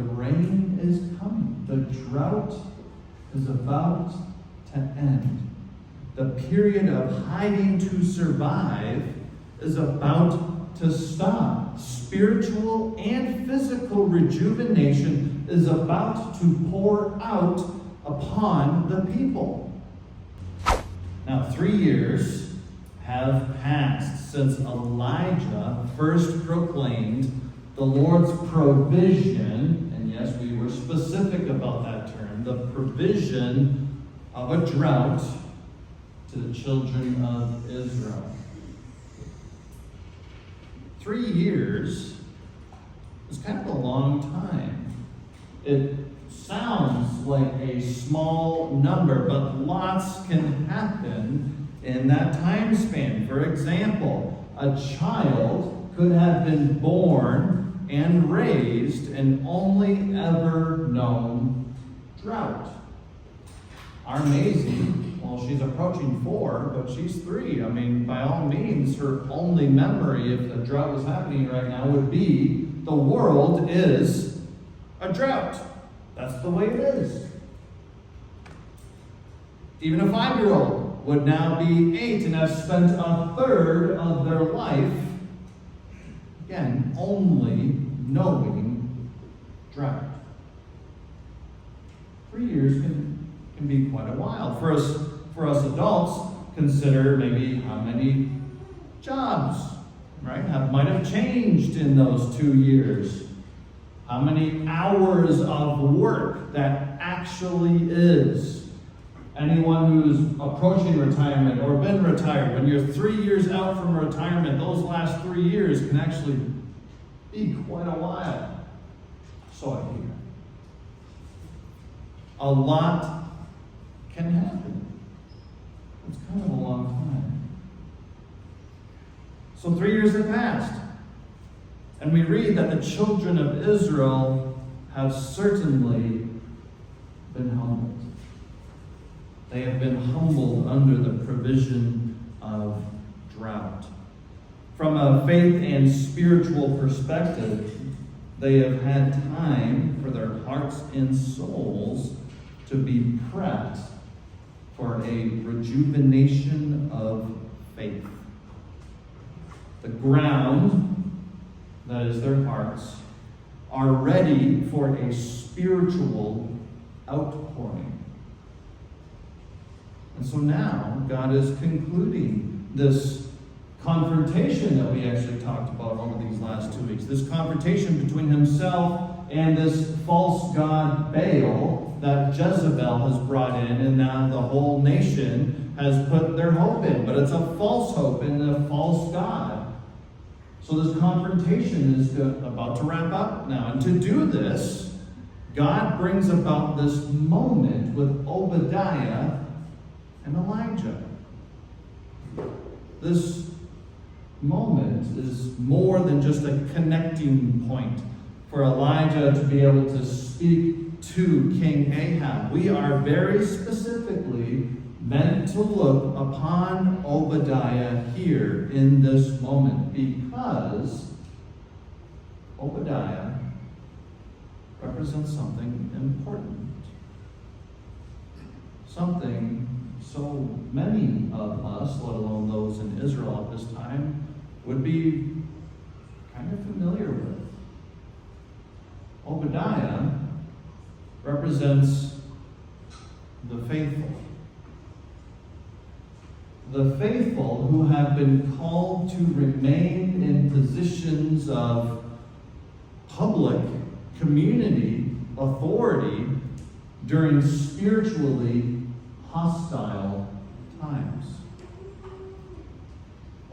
The rain is coming. The drought is about to end. The period of hiding to survive is about to stop. Spiritual and physical rejuvenation is about to pour out upon the people. Now, 3 years have passed since Elijah first proclaimed the Lord's provision, and yes, we were specific about that term, the provision of a drought to the children of Israel. 3 years is kind of a long time. It sounds like a small number, but lots can happen in that time span. For example, a child could have been born and raised and only ever known drought. Our Maisie, well, she's approaching 4, but she's 3. I mean, by all means, her only memory, if a drought was happening right now, would be the world is a drought. That's the way it is. Even a 5-year-old would now be 8 and have spent a third of their life, again, only knowing drought. 3 years can be quite a while. For us adults, consider maybe how many jobs, right, might have changed in those 2 years. How many hours of work that actually is. Anyone who's approaching retirement or been retired, when you're 3 years out from retirement, those last 3 years can actually be quite a while. So I hear. A lot can happen. It's kind of a long time. So 3 years have passed. And we read that the children of Israel have certainly been humbled. They have been humbled under the provision of drought. From a faith and spiritual perspective, they have had time for their hearts and souls to be prepped for a rejuvenation of faith. The ground, that is their hearts, are ready for a spiritual outpouring. And so now God is concluding this confrontation that we actually talked about over these last 2 weeks. This confrontation between himself and this false god Baal that Jezebel has brought in, and now the whole nation has put their hope in. But it's a false hope in a false god. So this confrontation is about to wrap up now. And to do this, God brings about this moment with Obadiah and Elijah. This moment is more than just a connecting point for Elijah to be able to speak to King Ahab. We are very specifically meant to look upon Obadiah here in this moment, because Obadiah represents something important. Something so many of us, let alone those in Israel at this time, would be kind of familiar with. Obadiah represents the faithful. The faithful who have been called to remain in positions of public community authority during spiritually hostile times.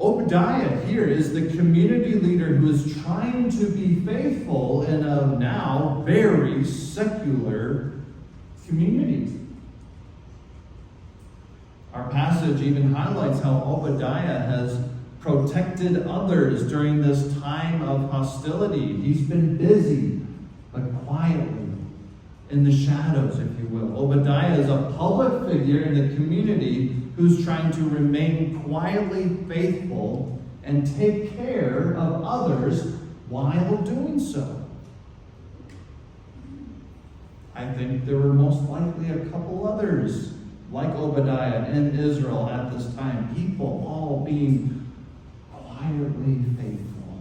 Obadiah here is the community leader who is trying to be faithful in a now very secular community. Our passage even highlights how Obadiah has protected others during this time of hostility. He's been busy, but quietly, in the shadows, if you will. Obadiah is a public figure in the community who's trying to remain quietly faithful and take care of others while doing so. I think there were most likely a couple others like Obadiah in Israel at this time. People all being quietly faithful.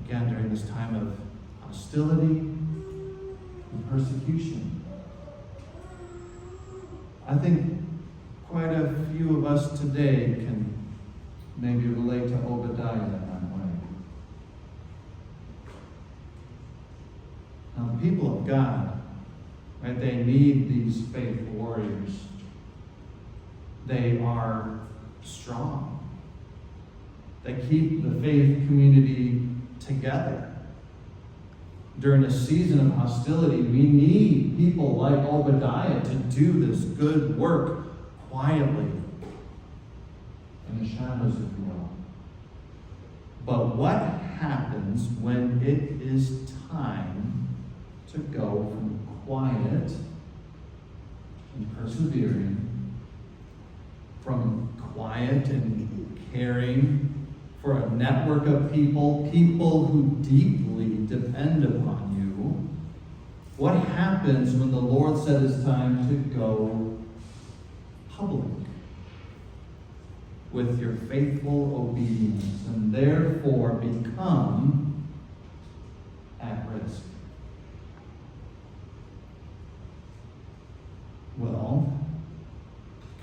Again, during this time of hostility and persecution. I think quite a few of us today can maybe relate to Obadiah in that way. Now, the people of God, right, they need these faith warriors. They are strong. They keep the faith community together. During a season of hostility, we need people like Obadiah to do this good work quietly, in the shadows, if you will. But what happens when it is time to go from quiet and persevering, from quiet and caring for a network of people who deeply depend upon you? What happens when the Lord said it's time to go public with your faithful obedience and therefore become at risk? Well,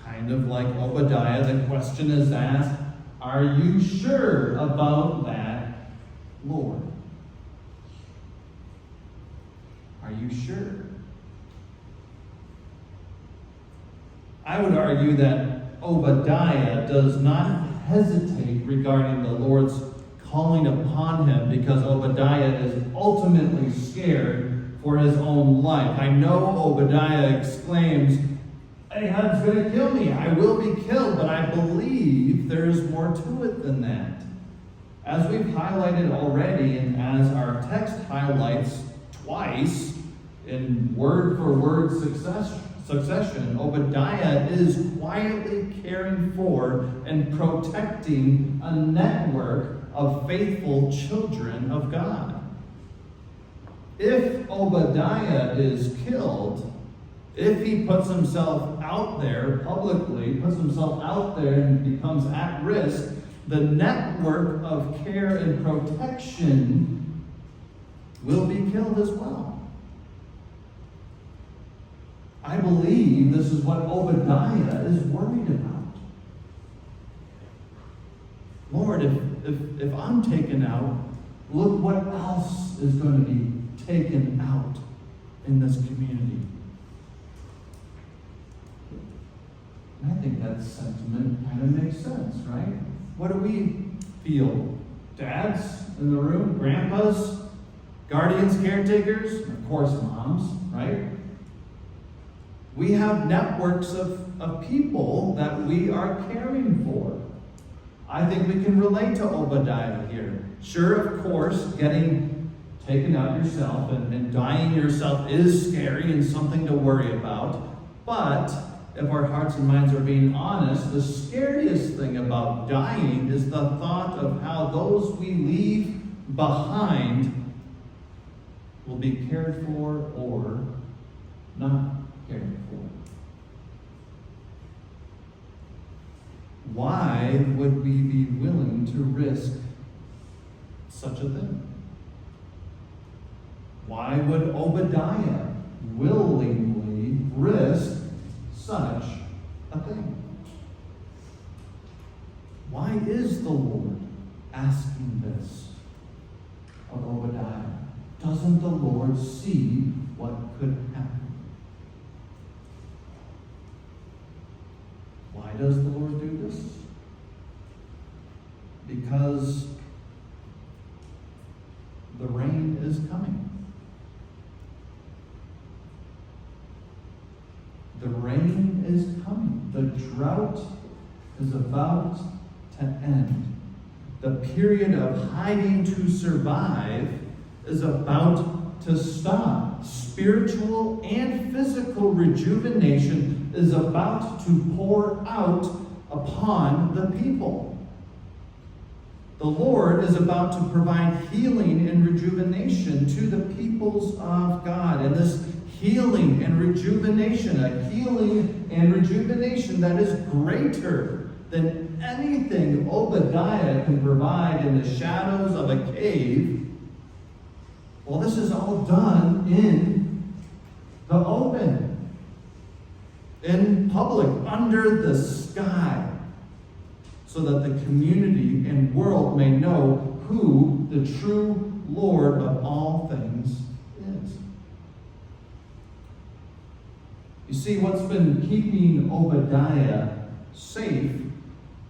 kind of like Obadiah, the question is asked, are you sure about that, Lord? Are you sure? I would argue that Obadiah does not hesitate regarding the Lord's calling upon him because Obadiah is ultimately scared for his own life. I know Obadiah exclaims, Ahab's going to kill me. I will be killed, but I believe there is more to it than that. As we've highlighted already, and as our text highlights twice in word-for-word succession, Obadiah is quietly caring for and protecting a network of faithful children of God. If Obadiah is killed, if he puts himself out there publicly, puts himself out there and becomes at risk, the network of care and protection will be killed as well. I believe this is what Obadiah is worried about. Lord, if I'm taken out, look what else is going to be taken out in this community. And I think that sentiment kind of makes sense, right? What do we feel? Dads in the room, grandpas, guardians, caretakers, and of course moms, right? We have networks of people that we are caring for. I think we can relate to Obadiah here. Sure, of course, getting taken out yourself and dying yourself is scary and something to worry about. But if our hearts and minds are being honest, the scariest thing about dying is the thought of how those we leave behind will be cared for or not cared for. Why would we be willing to risk such a thing? Why would Obadiah willingly risk such a thing? Why is the Lord asking this of Obadiah? Doesn't the Lord see what could happen? Why does the Lord do this? Because the rain is coming. The rain is coming. The drought is about to end. The period of hiding to survive is about to stop. Spiritual and physical rejuvenation is about to pour out upon the people. The Lord is about to provide healing and rejuvenation to the peoples of God. And this healing and rejuvenation, a healing and rejuvenation that is greater than anything Obadiah can provide in the shadows of a cave. Well, this is all done in the open, in public, under the sky, so that the community and world may know who the true Lord of all things is. You see, what's been keeping Obadiah safe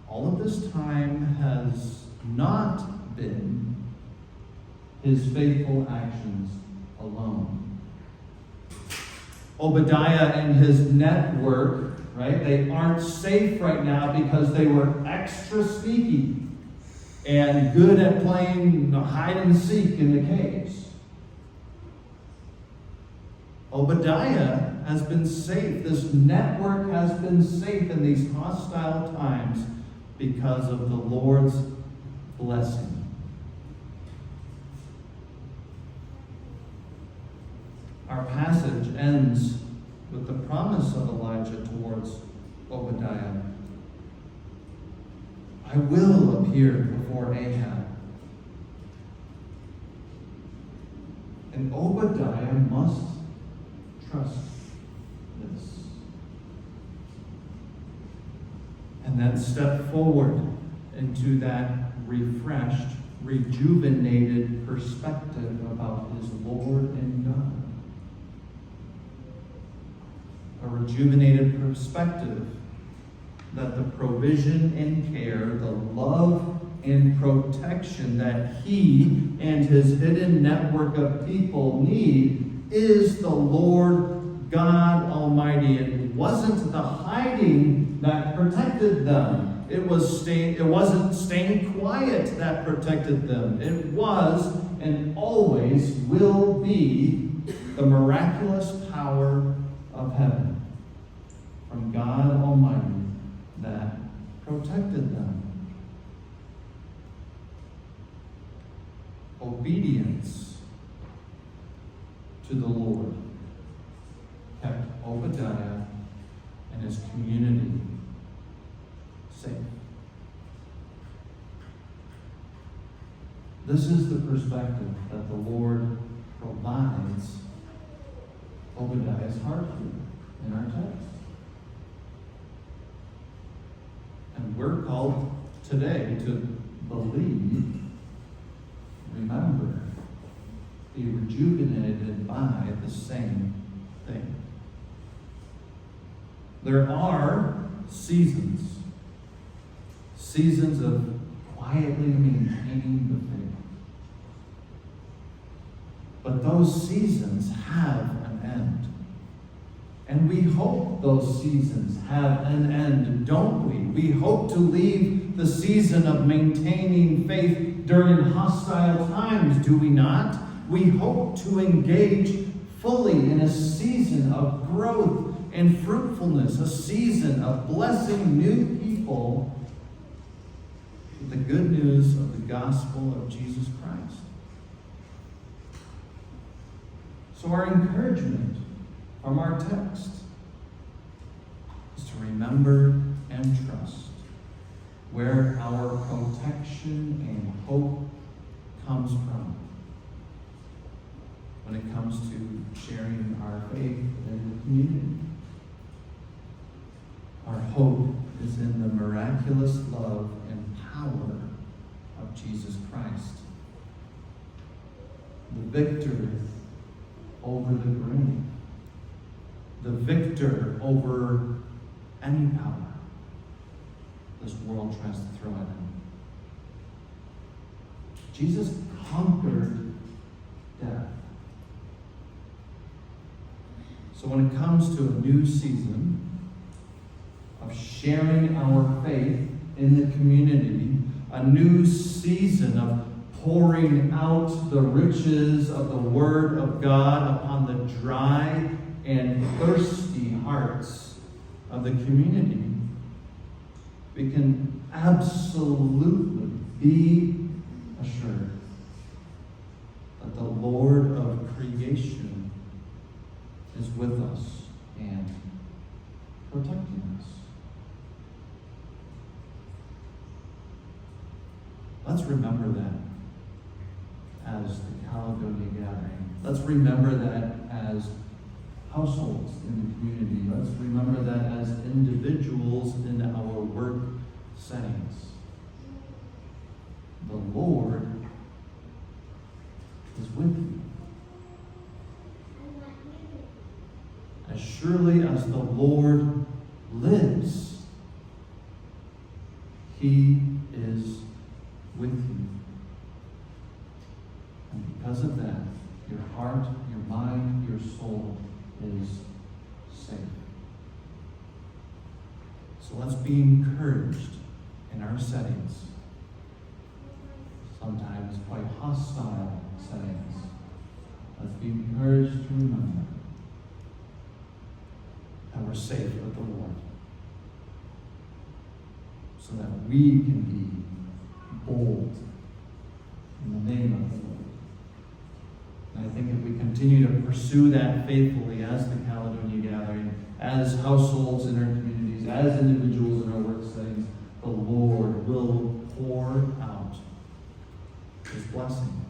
all of this time has not been his faithful actions alone. Obadiah and his network, right? They aren't safe right now because they were extra sneaky and good at playing hide and seek in the caves. Obadiah has been safe. This network has been safe in these hostile times because of the Lord's blessing. Our passage ends with the promise of Elijah towards Obadiah. I will appear before Ahab. And Obadiah must trust this. And then step forward into that refreshed, rejuvenated perspective about his Lord and God. A rejuvenated perspective that the provision and care, the love and protection that he and his hidden network of people need is the Lord God Almighty. It wasn't the hiding that protected them. It wasn't staying quiet that protected them. It was and always will be the miraculous power of heaven from God Almighty that protected them. Obedience to the Lord kept Obadiah and his community safe. This is the perspective that the Lord provides Obadiah's heart here in our text. And we're called today to believe, remember, be rejuvenated by the same thing. There are seasons of quietly maintaining the faith. But those seasons have an end. And we hope those seasons have an end, don't we? We hope to leave the season of maintaining faith during hostile times, do we not? We hope to engage fully in a season of growth and fruitfulness, a season of blessing new people with the good news of the gospel of Jesus Christ. So our encouragement from our text is to remember and trust where our protection and hope comes from when it comes to sharing our faith in the community. Our hope is in the miraculous love and power of Jesus Christ, the victor over the grave, the victor over any power this world tries to throw at him. Jesus conquered death. So when it comes to a new season of sharing our faith in the community, a new season of pouring out the riches of the Word of God upon the dry and thirsty hearts of the community, we can absolutely be assured that the Lord of creation is with us and protecting us. Let's remember that as the Caledonia gathering. Let's remember that as households in the community. Let's remember that as individuals in our work settings. The Lord is with you. As surely as the Lord lives, He is with you. And because of that, your heart, your mind, your soul is safe. So let's be encouraged in our settings, sometimes quite hostile settings. Let's be encouraged to remember that we're safe with the Lord, so that we can be bold in the name of the Lord. And I think if we continue to pursue that faithfully as the Caledonia gathering, as households in our communities, as individuals in our work settings, the Lord will pour out His blessing